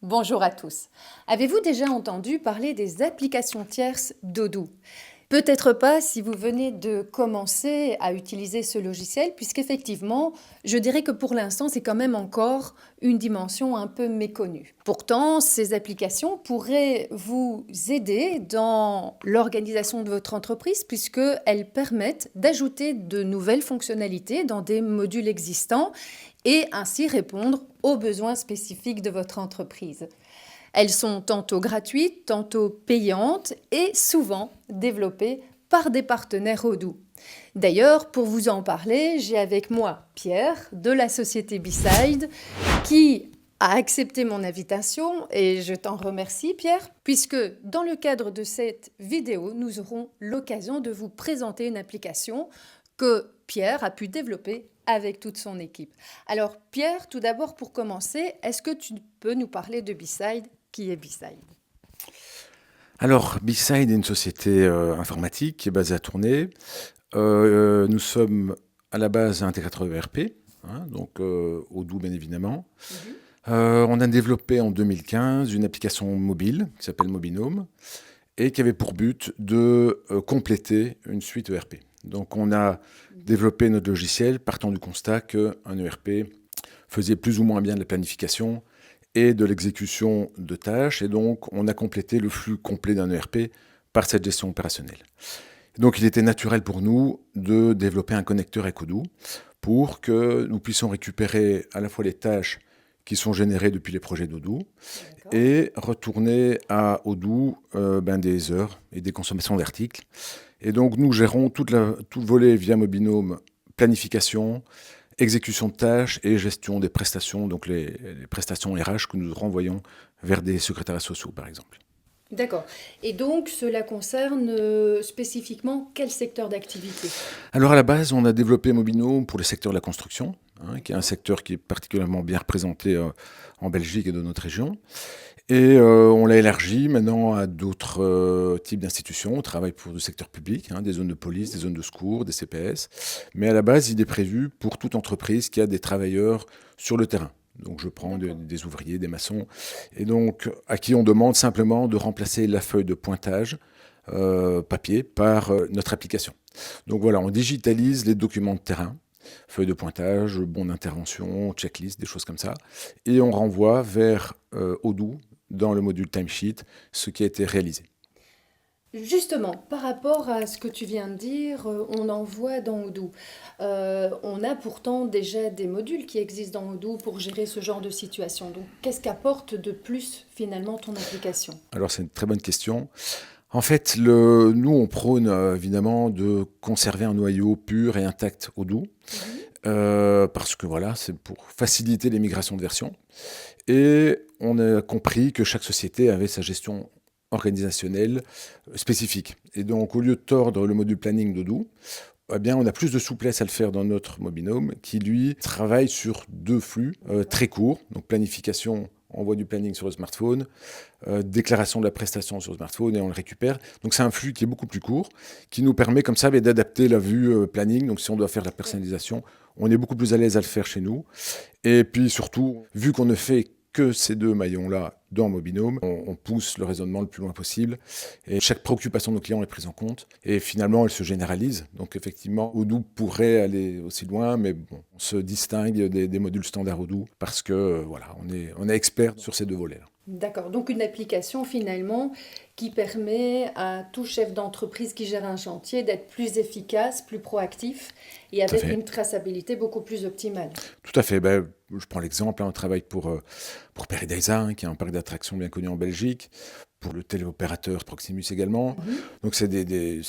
Bonjour à tous. Avez-vous déjà entendu parler des applications tierces d'Odoo? Peut-être pas si vous venez de commencer à utiliser ce logiciel, puisqu'effectivement, je dirais que pour l'instant, c'est quand même encore une dimension un peu méconnue. Pourtant, ces applications pourraient vous aider dans l'organisation de votre entreprise, puisqu'elles permettent d'ajouter de nouvelles fonctionnalités dans des modules existants et ainsi répondre aux besoins spécifiques de votre entreprise. Elles sont tantôt gratuites, tantôt payantes et souvent développées par des partenaires Odoo. D'ailleurs, pour vous en parler, j'ai avec moi Pierre de la société B-Side qui a accepté mon invitation et je t'en remercie Pierre, puisque dans le cadre de cette vidéo, nous aurons l'occasion de vous présenter une application que Pierre a pu développer avec toute son équipe. Alors Pierre, tout d'abord pour commencer, est-ce que tu peux nous parler de B-Side? Qui est B-Side? Alors, B-Side est une société informatique qui est basée à Tournai. Nous sommes à la base un intégrateur ERP, donc Odoo bien évidemment. On a développé en 2015 une application mobile qui s'appelle Mobinome et qui avait pour but de compléter une suite ERP. Donc on a développé notre logiciel partant du constat qu'un ERP faisait plus ou moins bien de la planification et de l'exécution de tâches. Et donc, on a complété le flux complet d'un ERP par cette gestion opérationnelle. Donc, il était naturel pour nous de développer un connecteur avec Odoo pour que nous puissions récupérer à la fois les tâches qui sont générées depuis les projets d'Odoo et retourner à Odoo des heures et des consommations d'articles. Et donc, nous gérons tout le volet via Mobinome, planification, exécution de tâches et gestion des prestations, donc les prestations RH que nous renvoyons vers des secrétariats sociaux, par exemple. D'accord. Et donc, cela concerne spécifiquement quel secteur d'activité? Alors à la base, on a développé Mobinome pour le secteur de la construction, qui est un secteur qui est particulièrement bien représenté en Belgique et dans notre région. Et on l'a élargi maintenant à d'autres types d'institutions. On travaille pour le secteur public, des zones de police, des zones de secours, des CPS. Mais à la base, il est prévu pour toute entreprise qui a des travailleurs sur le terrain. Donc je prends des ouvriers, des maçons, et donc à qui on demande simplement de remplacer la feuille de pointage papier par notre application. Donc voilà, on digitalise les documents de terrain, feuilles de pointage, bons d'intervention, checklist, des choses comme ça, et on renvoie vers Odoo dans le module timesheet ce qui a été réalisé. Justement, par rapport à ce que tu viens de dire, on en voit dans Odoo. On a pourtant déjà des modules qui existent dans Odoo pour gérer ce genre de situation. Donc, qu'est-ce qu'apporte de plus finalement ton application? Alors c'est une très bonne question. En fait, nous on prône évidemment de conserver un noyau pur et intact Odoo, parce que voilà, c'est pour faciliter les migrations de versions. Et on a compris que chaque société avait sa gestion organisationnelle spécifique. Et donc, au lieu de tordre le module planning d'Odoo, eh bien, on a plus de souplesse à le faire dans notre Mobinome, qui lui travaille sur deux flux très courts, donc planification, envoi du planning sur le smartphone, déclaration de la prestation sur le smartphone et on le récupère. Donc c'est un flux qui est beaucoup plus court, qui nous permet comme ça d'adapter la vue planning. Donc si on doit faire de la personnalisation, on est beaucoup plus à l'aise à le faire chez nous. Et puis surtout, vu qu'on ne fait que ces deux maillons-là dans Mobinome, on pousse le raisonnement le plus loin possible et chaque préoccupation de nos clients est prise en compte et finalement elle se généralise. Donc effectivement, Odoo pourrait aller aussi loin, mais bon, on se distingue des modules standards Odoo parce que voilà, on est expert sur ces deux volets-là. D'accord, donc une application finalement qui permet à tout chef d'entreprise qui gère un chantier d'être plus efficace, plus proactif et Tout à avec fait. une traçabilité beaucoup plus optimale. Tout à fait. Ben, je prends l'exemple, on travaille pour Paradisa, qui est un parc d'attractions bien connu en Belgique, pour le téléopérateur Proximus également. Donc c'est des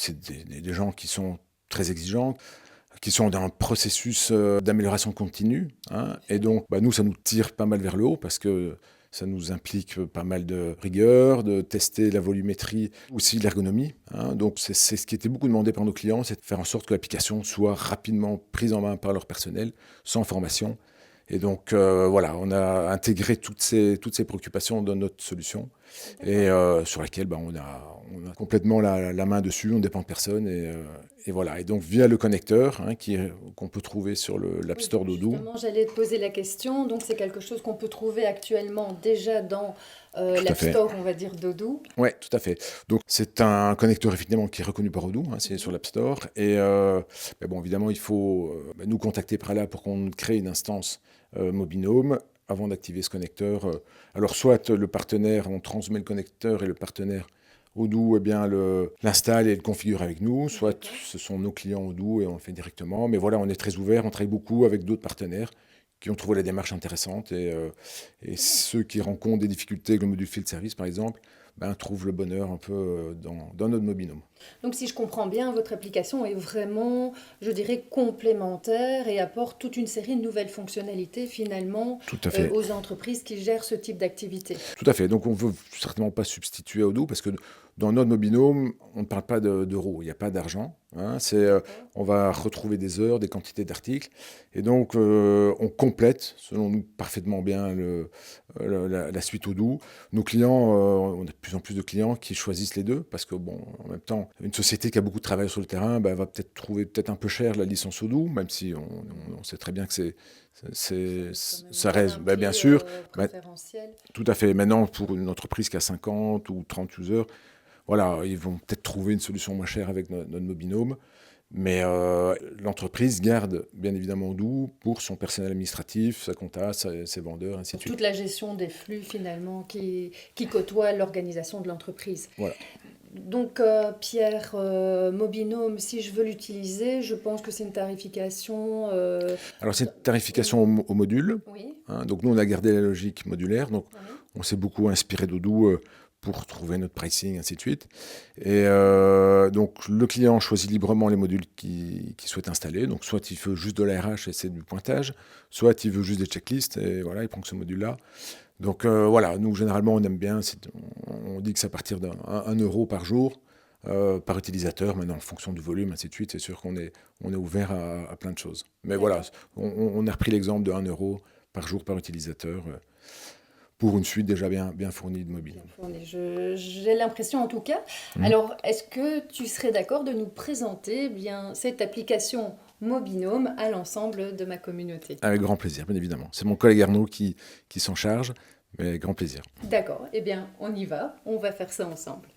gens qui sont très exigeants, qui sont dans un processus d'amélioration continue. Et donc, nous, ça nous tire pas mal vers le haut parce que ça nous implique pas mal de rigueur, de tester la volumétrie, aussi l'ergonomie. Donc, c'est ce qui était beaucoup demandé par nos clients, c'est de faire en sorte que l'application soit rapidement prise en main par leur personnel, sans formation. Et donc, voilà, on a intégré toutes ces préoccupations dans notre solution. et sur laquelle on a complètement la main dessus, on ne dépend de personne. Et voilà. Et donc, via le connecteur qu'on peut trouver sur l'App Oui, Store d'Odoo. justement, j'allais te poser la question. Donc, c'est quelque chose qu'on peut trouver actuellement déjà dans Tout à l'App fait. Store, on va dire, d'Odoo. Oui, tout à fait. Donc, c'est un connecteur, effectivement, qui est reconnu par Odoo, c'est sur l'App Store. Et mais bon, évidemment, il faut nous contacter par là pour qu'on crée une instance Mobinome avant d'activer ce connecteur. Alors, soit le partenaire, on transmet le connecteur et le partenaire Odoo l'installe et le configure avec nous, soit D'accord. ce sont nos clients Odoo et on le fait directement. Mais voilà, on est très ouvert, on travaille beaucoup avec d'autres partenaires qui ont trouvé la démarche intéressante et ceux qui rencontrent des difficultés avec le module Field Service, par exemple, trouvent le bonheur un peu dans notre Mobinome. Donc, si je comprends bien, votre application est vraiment, je dirais, complémentaire et apporte toute une série de nouvelles fonctionnalités finalement Tout à fait. aux entreprises qui gèrent ce type d'activité. Tout à fait. Donc, on ne veut certainement pas substituer à Odoo parce que dans notre Mobinome, on ne parle pas d'euros, il n'y a pas d'argent. On va retrouver des heures, des quantités d'articles. Et donc, on complète, selon nous, parfaitement bien la suite Odoo. Nos clients, on a de plus en plus de clients qui choisissent les deux parce que, bon, en même temps, une société qui a beaucoup de travail sur le terrain va peut-être trouver un peu cher la licence Odoo, même si on sait très bien que ça reste, bien sûr. Préférentiel. Tout à fait. Maintenant, pour une entreprise qui a 50 ou 30 users, voilà, ils vont peut-être trouver une solution moins chère avec notre Mobinome. Mais l'entreprise garde bien évidemment Odoo pour son personnel administratif, sa compta, ses vendeurs, ainsi de suite. Toute la gestion des flux finalement qui côtoient l'organisation de l'entreprise. Voilà. Donc Pierre, Mobinome, si je veux l'utiliser, je pense que c'est une tarification. Alors c'est une tarification au module. Oui. Donc nous on a gardé la logique modulaire. Donc Oui. on s'est beaucoup inspiré d'Odoo pour trouver notre pricing, ainsi de suite. Et donc le client choisit librement les modules qu'il souhaite installer. Donc soit il veut juste de l'ARH et c'est du pointage, soit il veut juste des checklists et voilà, il prend que ce module-là. Donc voilà, nous généralement on aime bien, on dit que c'est à partir d'1 euro par jour, par utilisateur, maintenant en fonction du volume, ainsi de suite, c'est sûr qu'on est ouvert à plein de choses. Mais voilà, on a repris l'exemple de 1 euro par jour par utilisateur pour une suite déjà bien fournie de mobile. J'ai l'impression en tout cas. Alors, est-ce que tu serais d'accord de nous présenter cette application Mobinome à l'ensemble de ma communauté? Avec grand plaisir, bien évidemment. C'est mon collègue Arnaud qui s'en charge, mais avec grand plaisir. D'accord, eh bien on y va, on va faire ça ensemble.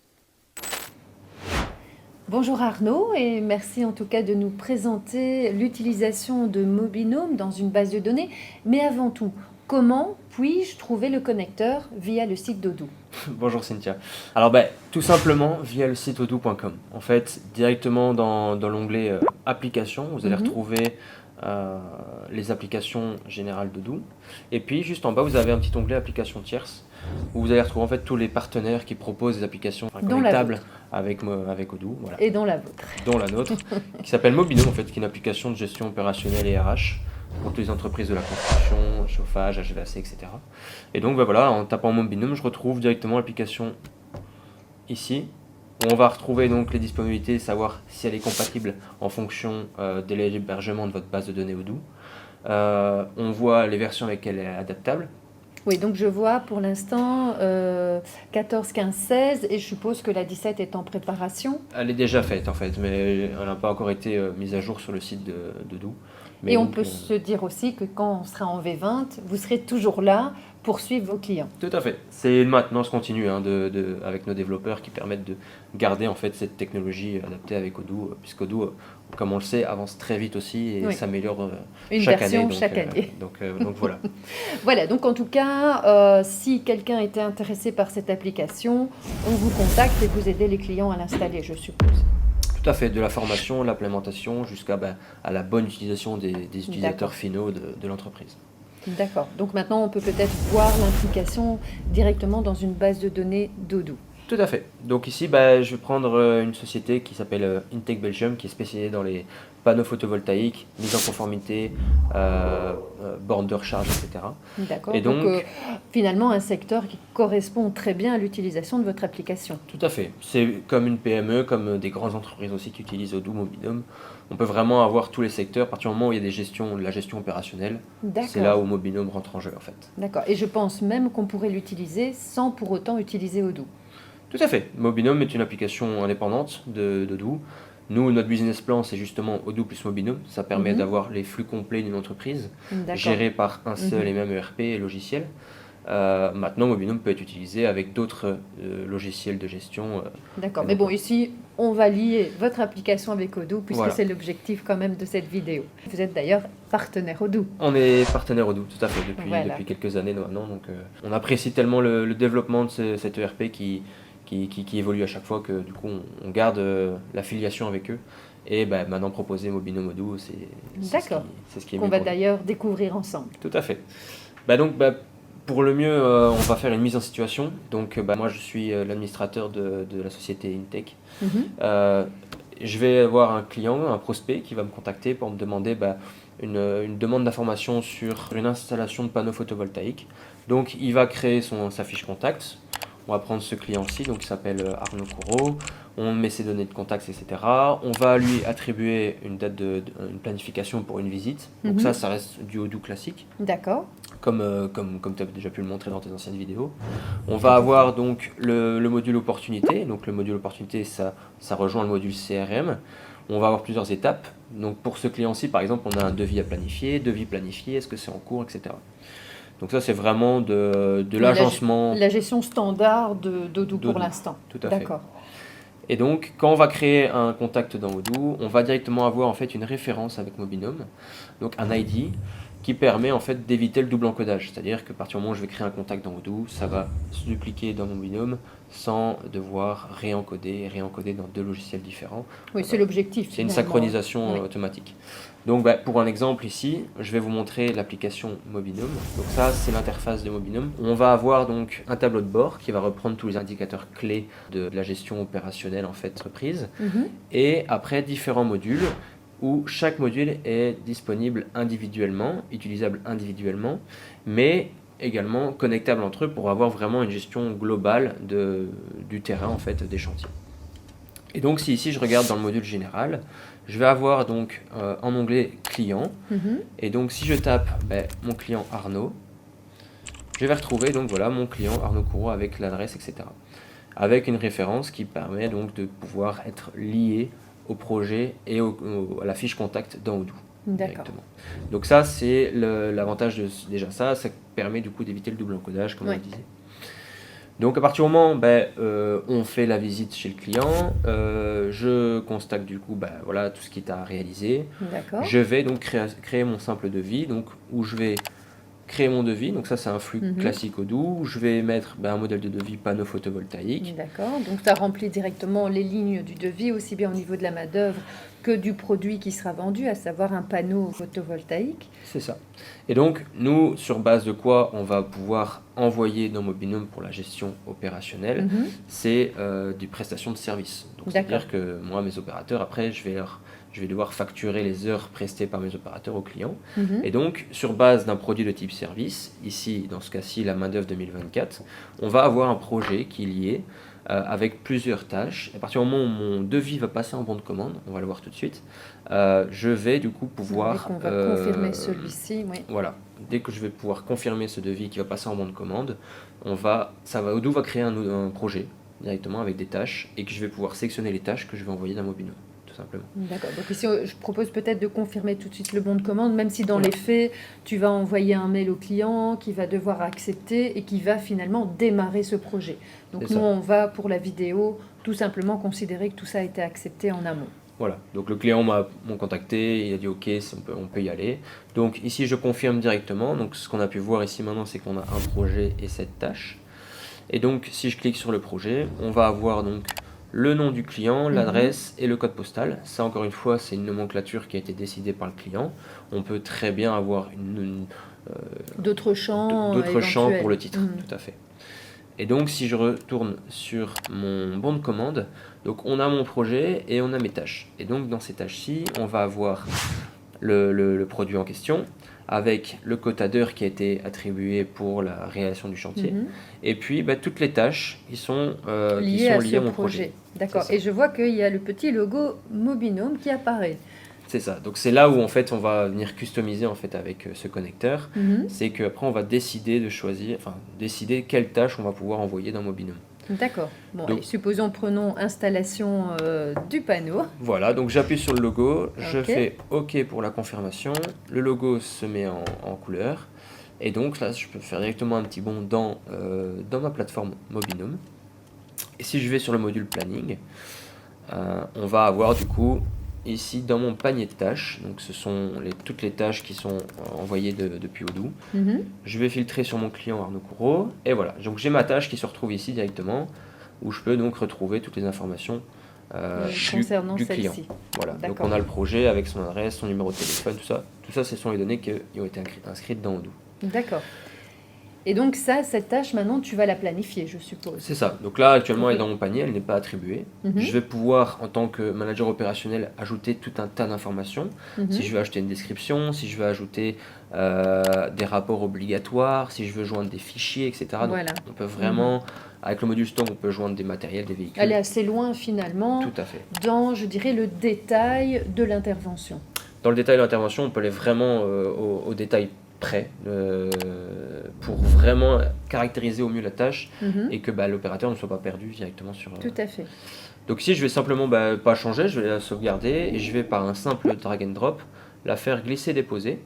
Bonjour Arnaud et merci en tout cas de nous présenter l'utilisation de Mobinome dans une base de données. Mais avant tout, comment puis-je trouver le connecteur via le site d'Odoo? Bonjour Cynthia. Alors tout simplement via le site odoo.com. En fait, directement dans l'onglet applications, vous allez retrouver les applications générales d'Odoo. Et puis juste en bas, vous avez un petit onglet applications tierces où vous allez retrouver en fait tous les partenaires qui proposent des applications connectables avec Odoo. Voilà. Et dans la vôtre. Dont la nôtre, qui s'appelle Mobinome en fait, qui est une application de gestion opérationnelle et RH pour toutes les entreprises de la construction, chauffage, HVAC, etc. Et donc voilà, en tapant Mobinome, je retrouve directement l'application ici, où on va retrouver donc les disponibilités, savoir si elle est compatible en fonction de l'hébergement de votre base de données Odoo. On voit les versions avec lesquelles elle est adaptable. Oui, donc je vois pour l'instant 14, 15, 16 et je suppose que la 17 est en préparation. Elle est déjà faite en fait, mais elle n'a pas encore été mise à jour sur le site d'Odoo. Et on peut se dire aussi que quand on sera en V20, vous serez toujours là pour suivre vos clients. Tout à fait. C'est une maintenance continue avec nos développeurs qui permettent de garder en fait cette technologie adaptée avec Odoo, puisqu'Odoo, comme on le sait, avance très vite aussi et s'améliore chaque année. Chaque année. Donc voilà. Voilà, donc en tout cas, si quelqu'un était intéressé par cette application, on vous contacte et vous aidez les clients à l'installer, je suppose. Tout à fait, de la formation, l'implémentation, jusqu'à à la bonne utilisation des utilisateurs finaux de l'entreprise. D'accord, donc maintenant on peut peut-être voir l'implication directement dans une base de données d'Odoo. Tout à fait. Donc ici, je vais prendre une société qui s'appelle Intech Belgium, qui est spécialisée dans panneaux photovoltaïques, mise en conformité, borne de recharge, etc. D'accord. Et donc, finalement, un secteur qui correspond très bien à l'utilisation de votre application. tout à fait. C'est comme une PME, comme des grandes entreprises aussi qui utilisent Odoo, Mobinum. On peut vraiment avoir tous les secteurs. À partir du moment où il y a de la gestion opérationnelle, c'est là où Mobinum rentre en jeu en fait. D'accord. Et je pense même qu'on pourrait l'utiliser sans pour autant utiliser Odoo. Tout à fait. Mobinum est une application indépendante d'Odoo. Nous, notre business plan, c'est justement Odoo plus Mobinum. Ça permet d'avoir les flux complets d'une entreprise, gérés par un seul et même ERP et logiciel. Maintenant, Mobinum peut être utilisé avec d'autres logiciels de gestion. D'accord, mais bon, ici, on va lier votre application avec Odoo, puisque Voilà. c'est l'objectif quand même de cette vidéo. Vous êtes d'ailleurs partenaire Odoo. On est partenaire Odoo, tout à fait, Voilà. depuis quelques années maintenant. Donc, on apprécie tellement le développement de cet ERP qui évolue à chaque fois que du coup, on garde l'affiliation avec eux. Et maintenant, proposer Mobinum Odoo, c'est ce qui est qu'on mieux va pour nous. d'ailleurs découvrir ensemble. Tout à fait. Pour le mieux, on va faire une mise en situation. Donc, moi, je suis l'administrateur de la société Intech. Je vais avoir un client, un prospect qui va me contacter pour me demander une demande d'information sur une installation de panneaux photovoltaïques. Donc, il va créer sa fiche contact. On va prendre ce client-ci, donc il s'appelle Arnaud Courreau. On met ses données de contact, etc. On va lui attribuer une planification pour une visite. Donc ça reste du Odoo classique. D'accord. Comme tu as déjà pu le montrer dans tes anciennes vidéos. On va avoir donc le module opportunité. Donc le module opportunité, ça rejoint le module CRM. On va avoir plusieurs étapes. Donc pour ce client-ci, par exemple, on a un devis à planifier, devis planifié, est-ce que c'est en cours, etc. Donc ça, c'est vraiment de l'agencement. La gestion standard d'Odoo pour l'instant. Tout à fait. D'accord. Et donc, quand on va créer un contact dans Odoo, on va directement avoir en fait une référence avec Mobinum, donc un ID qui permet en fait d'éviter le double encodage. C'est-à-dire que à partir du moment où je vais créer un contact dans Odoo, ça va se dupliquer dans Mobinum sans devoir réencoder dans deux logiciels différents. Oui, c'est l'objectif. C'est une finalement. synchronisation automatique. Donc pour un exemple ici, je vais vous montrer l'application Mobinum. Donc ça, c'est l'interface de Mobinum. On va avoir donc un tableau de bord qui va reprendre tous les indicateurs clés de la gestion opérationnelle en fait entreprise. Et après différents modules où chaque module est disponible individuellement, utilisable individuellement, mais également connectable entre eux pour avoir vraiment une gestion globale du terrain en fait des chantiers. Et donc si ici je regarde dans le module général, je vais avoir donc en onglet client, et donc si je tape mon client Arnaud, je vais retrouver donc voilà mon client Arnaud Courreau avec l'adresse, etc. Avec une référence qui permet donc de pouvoir être lié au projet et à la fiche contact dans Odoo. Directement. Donc ça, c'est l'avantage de déjà ça permet du coup d'éviter le double encodage, comme on le disait. Donc à partir du moment où on fait la visite chez le client, je constate du coup voilà, tout ce qui est à réaliser. Je vais donc créer mon simple devis, donc où je vais créer mon devis, donc ça c'est un flux classique Odoo. Je vais mettre un modèle de devis panneau photovoltaïque. D'accord, donc ça remplit directement les lignes du devis, aussi bien au niveau de la main-d'œuvre que du produit qui sera vendu, à savoir un panneau photovoltaïque. C'est ça. Et donc, nous, sur base de quoi on va pouvoir envoyer dans Mobinum pour la gestion opérationnelle, c'est des prestations de service. Donc, c'est-à-dire que moi, mes opérateurs, après, je vais devoir facturer les heures prestées par mes opérateurs aux clients. Et donc, sur base d'un produit de type service, ici, dans ce cas-ci, la main-d'œuvre 2024, on va avoir un projet qui est lié avec plusieurs tâches. À partir du moment où mon devis va passer en bon de commande, on va le voir tout de suite, je vais du coup pouvoir... on va confirmer celui-ci, oui. Voilà. Dès que je vais pouvoir confirmer ce devis qui va passer en bon de commande, Odoo va créer un projet directement avec des tâches et que je vais pouvoir sélectionner les tâches que je vais envoyer dans Mobinum. Simplement. D'accord. Donc ici, je propose peut-être de confirmer tout de suite le bon de commande, même si dans les faits, tu vas envoyer un mail au client qui va devoir accepter et qui va finalement démarrer ce projet. Donc nous, on va, pour la vidéo, tout simplement considérer que tout ça a été accepté en amont. Voilà. Donc le client m'a contacté, il a dit OK, on peut y aller. Donc ici, je confirme directement. Donc ce qu'on a pu voir ici maintenant, c'est qu'on a un projet et 7 tâches. Et donc si je clique sur le projet, on va avoir donc le nom du client, l'adresse et le code postal. Ça, encore une fois, c'est une nomenclature qui a été décidée par le client. On peut très bien avoir d'autres champs éventuels. pour le titre, tout à fait. Et donc, si je retourne sur mon bon de commande, donc on a mon projet et on a mes tâches. Et donc, dans ces tâches-ci, on va avoir le produit en question, avec le quota d'heures qui a été attribué pour la réalisation du chantier, et puis toutes les tâches qui sont Lié à liées à ce mon projet. D'accord. C'est ça. Et je vois qu'il y a le petit logo Mobinome qui apparaît. C'est ça. Donc c'est là où en fait on va venir customiser en fait avec ce connecteur. C'est qu'après on va décider de choisir, enfin décider quelle tâche on va pouvoir envoyer dans Mobinome. D'accord. Bon, Donc- allez, supposons, prenons installation du panneau. Voilà, donc j'appuie sur le logo, je Ok. fais OK pour la confirmation, le logo se met en couleur, et donc là je peux faire directement un petit bond dans ma plateforme Mobinome. Et si je vais sur le module planning, on va avoir du coup ici dans mon panier de tâches, donc ce sont toutes les tâches qui sont envoyées depuis Odoo. Mhm. Je vais filtrer sur mon client Arnaud Courreau, et voilà, donc j'ai ma tâche qui se retrouve ici directement, où je peux donc retrouver toutes les informations Concernant du client. celle-ci. Voilà, donc D'accord. on a le projet avec son adresse, son numéro de téléphone, tout ça. Tout ça, ce sont les données qui ont été inscrites dans Odoo. D'accord. Et donc ça, cette tâche, maintenant, tu vas la planifier, je suppose. C'est ça. Donc là, actuellement, elle Ok. est dans mon panier, elle n'est pas attribuée. Mhm. Je vais pouvoir, en tant que manager opérationnel, ajouter tout un tas d'informations. Mhm. Si je veux ajouter une description, si je veux ajouter des rapports obligatoires, si je veux joindre des fichiers, etc. Donc, Voilà. on peut vraiment, avec le module stock, on peut joindre des matériels, des véhicules. Aller assez loin, finalement, Tout à fait. dans, je dirais, le détail de l'intervention. Dans le détail de l'intervention, on peut aller vraiment au détail près pour vraiment caractériser au mieux la tâche Mhm. et que l'opérateur ne soit pas perdu directement sur... Tout à fait. Donc ici, je vais simplement pas changer, je vais la sauvegarder et je vais par un simple drag and drop la faire glisser-déposer.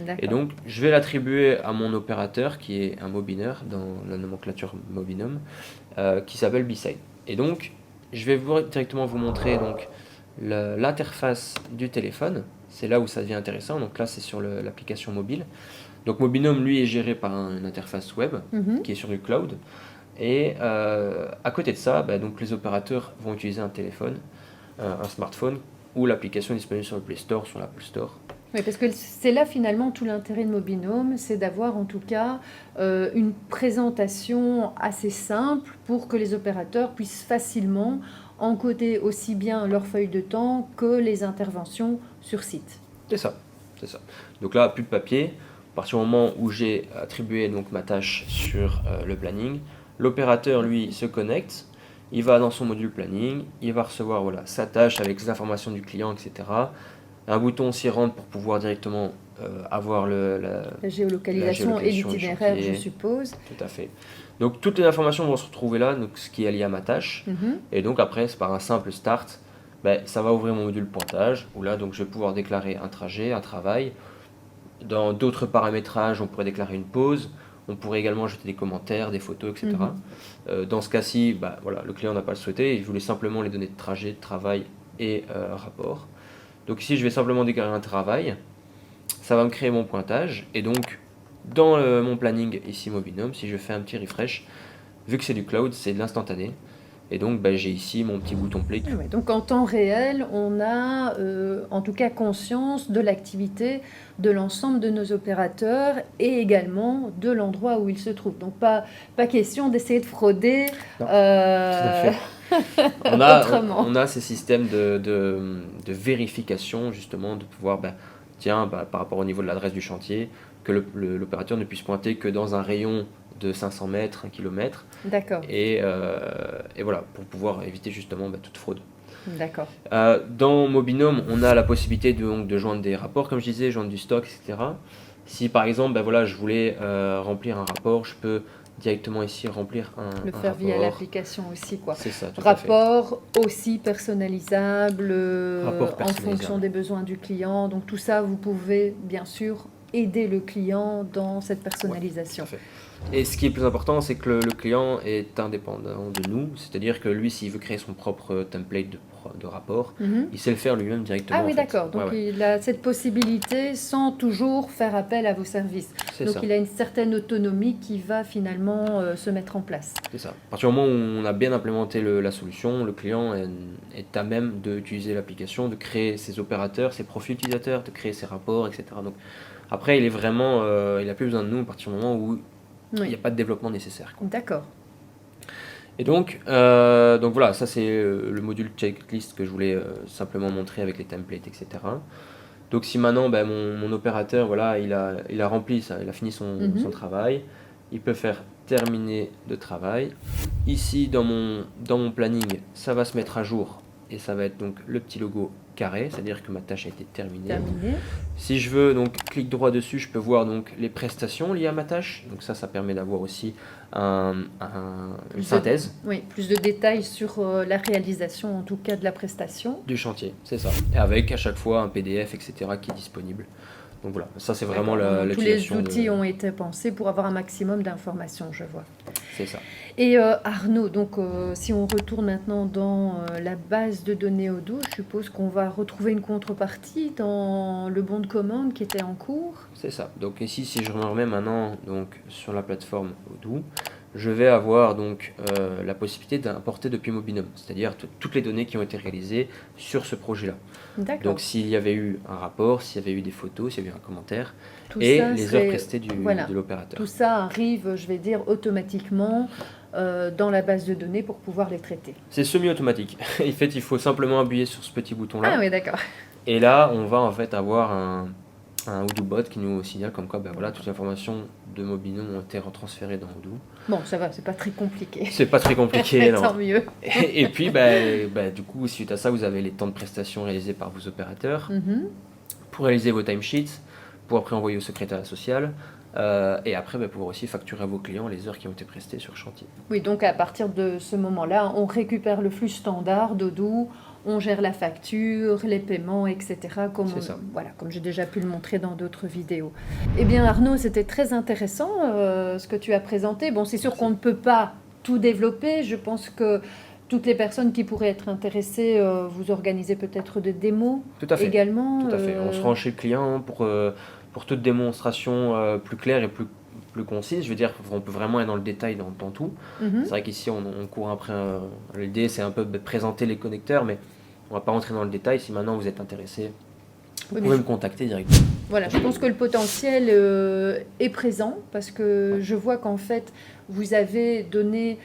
D'accord. Et donc, je vais l'attribuer à mon opérateur qui est un mobineur dans la nomenclature Mobinome qui s'appelle B-Side. Et donc, je vais directement vous montrer donc l'interface du téléphone. C'est là où ça devient intéressant. Donc là, c'est sur l'application mobile. Donc Mobinome, lui, est géré par une interface web Mhm. qui est sur du cloud. Et à côté de ça, donc les opérateurs vont utiliser un téléphone, un smartphone, ou l'application est disponible sur le Play Store, sur l'Apple Store. Oui, parce que c'est là finalement tout l'intérêt de Mobinome, c'est d'avoir en tout cas une présentation assez simple pour que les opérateurs puissent facilement encoder aussi bien leur feuille de temps que les interventions sur site. C'est ça, c'est ça. Donc là, plus de papier. À partir du moment où j'ai attribué donc ma tâche sur le planning, l'opérateur, lui, se connecte. Il va dans son module planning, il va recevoir sa tâche avec les informations du client, etc. Un bouton s'y rendre pour pouvoir directement avoir La géolocalisation et géolocalisation du l'itinéraire, je chantier. suppose. Tout à fait. Donc toutes les informations vont se retrouver là, donc ce qui est lié à ma tâche. Mhm. Et donc après, c'est par un simple start, ça va ouvrir mon module pointage, où là, donc, je vais pouvoir déclarer un trajet, un travail. Dans d'autres paramétrages, on pourrait déclarer une pause. On pourrait également ajouter des commentaires, des photos, etc. Dans ce cas-ci, le client n'a pas le souhaité. Il voulait simplement les données de trajet, de travail et rapport. Donc ici, je vais simplement déclarer un travail. Ça va me créer mon pointage. Et donc, dans mon planning ici Mobinome, si je fais un petit refresh, vu que c'est du cloud, c'est de l'instantané. Et donc, j'ai ici mon petit bouton play. Ah ouais, donc en temps réel, on a en tout cas conscience de l'activité de l'ensemble de nos opérateurs et également de l'endroit où ils se trouvent. Donc pas question d'essayer de frauder. Non, euh, tout à fait. Autrement. On a ces systèmes de vérification, justement, de pouvoir, par rapport au niveau de l'adresse du chantier, que l'opérateur ne puisse pointer que dans un rayon de 500 mètres, 1 km, D'accord, et voilà, pour pouvoir éviter justement toute fraude. d'accord. Dans Mobinome, on a la possibilité de joindre des rapports, comme je disais, joindre du stock, etc. Si par exemple, je voulais remplir un rapport, je peux directement ici remplir un Faire rapport. via l'application aussi, quoi. C'est ça, tout à fait. Rapport aussi personnalisable Rapport en personnalisable. fonction des besoins du client. Donc tout ça, vous pouvez bien sûr aider le client dans cette personnalisation. Tout à fait. Et ce qui est plus important, c'est que le client est indépendant de nous, c'est-à-dire que lui, s'il veut créer son propre template de rapport, Mhm. il sait le faire lui-même directement. Ah oui, en fait. d'accord. Donc Ouais. il a cette possibilité sans toujours faire appel à vos services. C'est Donc ça. il a une certaine autonomie qui va finalement se mettre en place. C'est ça. À partir du moment où on a bien implémenté la solution, le client est à même d'utiliser l'application, de créer ses opérateurs, ses profils utilisateurs, de créer ses rapports, etc. Donc, après, il n'a plus besoin de nous à partir du moment où il n'y a Oui. pas de développement nécessaire, quoi. D'accord. Et donc voilà, ça c'est le module checklist que je voulais simplement montrer avec les templates, etc. Donc si maintenant mon opérateur, voilà, il a rempli ça, il a fini son travail, il peut faire terminer de travail. Ici dans mon planning, ça va se mettre à jour et ça va être donc le petit logo carré, c'est-à-dire que ma tâche a été terminée. Si je veux, donc clic droit dessus, je peux voir donc les prestations liées à ma tâche. Donc ça permet d'avoir aussi une synthèse. Oui, plus de détails sur la réalisation, en tout cas de la prestation. Du chantier, c'est ça. Et avec à chaque fois un PDF, etc. qui est disponible. Donc voilà, ça c'est vraiment tous les outils ont été pensés pour avoir un maximum d'informations, je vois. C'est ça. Et Arnaud, donc si on retourne maintenant dans la base de données Odoo, je suppose qu'on va retrouver une contrepartie dans le bon de commande qui était en cours. C'est ça. Donc ici, si je me remets maintenant donc, sur la plateforme Odoo, je vais avoir donc la possibilité d'importer depuis Mobinum, c'est-à-dire toutes les données qui ont été réalisées sur ce projet-là. D'accord. Donc s'il y avait eu un rapport, s'il y avait eu des photos, s'il y avait eu un commentaire, et les heures prestées de l'opérateur. Tout ça arrive, je vais dire, automatiquement dans la base de données pour pouvoir les traiter. C'est semi-automatique. En fait, il faut simplement appuyer sur ce petit bouton-là. Ah oui, d'accord. Et là, on va en fait avoir un Odoo bot qui nous signale comme quoi voilà, toutes les informations de Mobinum ont été retransférées dans Odoo. Bon, ça va, c'est pas très compliqué. C'est pas très compliqué, non. Tant mieux. Et puis, du coup, suite à ça, vous avez les temps de prestation réalisés par vos opérateurs pour réaliser vos timesheets, pour après envoyer au secrétariat social. Et après, pouvoir aussi facturer à vos clients les heures qui ont été prestées sur chantier. Oui, donc à partir de ce moment-là, on récupère le flux standard d'Odoo, on gère la facture, les paiements, etc. Comme j'ai déjà pu le montrer dans d'autres vidéos. Eh bien Arnaud, c'était très intéressant ce que tu as présenté. Bon, c'est sûr qu'on ne peut pas tout développer. Je pense que toutes les personnes qui pourraient être intéressées, vous organisez peut-être des démos également. Tout à fait. On se rend chez le client pour toute démonstration plus claire et plus concise. Je veux dire, on peut vraiment être dans le détail dans tout. C'est vrai qu'ici, on court après. L'idée, c'est un peu de présenter les connecteurs, mais on ne va pas rentrer dans le détail. Si maintenant vous êtes intéressé, vous pouvez me contacter directement. Voilà, je pense que le potentiel est présent parce que je vois qu'en fait, vous avez donné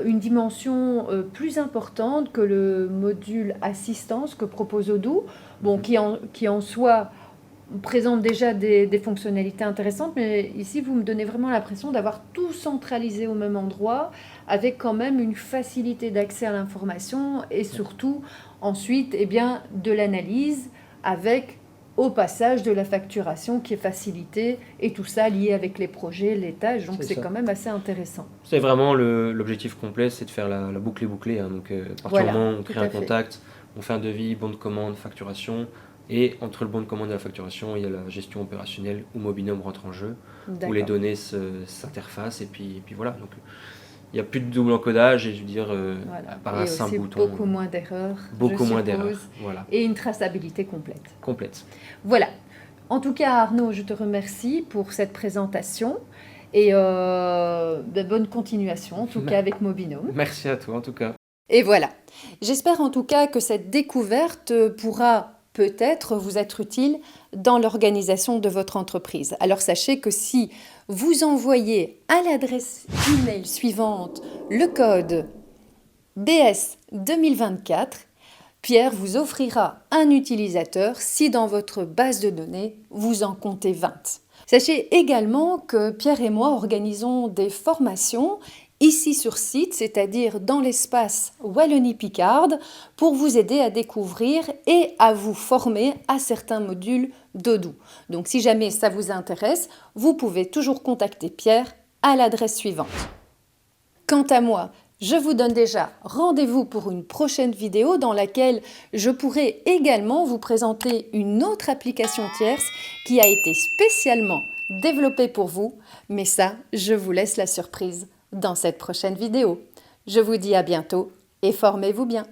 une dimension plus importante que le module assistance que propose Odoo, qui en soi présente déjà des fonctionnalités intéressantes, mais ici vous me donnez vraiment l'impression d'avoir tout centralisé au même endroit, avec quand même une facilité d'accès à l'information et surtout ensuite de l'analyse avec au passage de la facturation qui est facilitée et tout ça lié avec les projets, les tâches, donc c'est quand même assez intéressant. C'est vraiment l'objectif complet, c'est de faire la boucle bouclée, hein. Donc à partir du moment où on crée un contact, on fait un devis, bon de commande, facturation. Et entre le bon de commande et la facturation, il y a la gestion opérationnelle où Mobinum rentre en jeu, où les données s'interfacent. Et puis voilà, donc il n'y a plus de double encodage et je veux dire, par un simple bouton. Beaucoup moins d'erreurs. Voilà. Et une traçabilité complète. Complète. Voilà. En tout cas, Arnaud, je te remercie pour cette présentation et de bonne continuation, en tout cas avec Mobinum. Merci à toi, en tout cas. Et voilà. J'espère en tout cas que cette découverte pourra peut-être vous être utile dans l'organisation de votre entreprise. Alors sachez que si vous envoyez à l'adresse email suivante le code BS 2024, Pierre vous offrira un utilisateur si dans votre base de données vous en comptez 20. Sachez également que Pierre et moi organisons des formations ici sur site, c'est-à-dire dans l'espace Wallonie-Picarde, pour vous aider à découvrir et à vous former à certains modules d'Odoo. Donc si jamais ça vous intéresse, vous pouvez toujours contacter Pierre à l'adresse suivante. Quant à moi, je vous donne déjà rendez-vous pour une prochaine vidéo dans laquelle je pourrai également vous présenter une autre application tierce qui a été spécialement développée pour vous, mais ça, je vous laisse la surprise dans cette prochaine vidéo. Je vous dis à bientôt et formez-vous bien.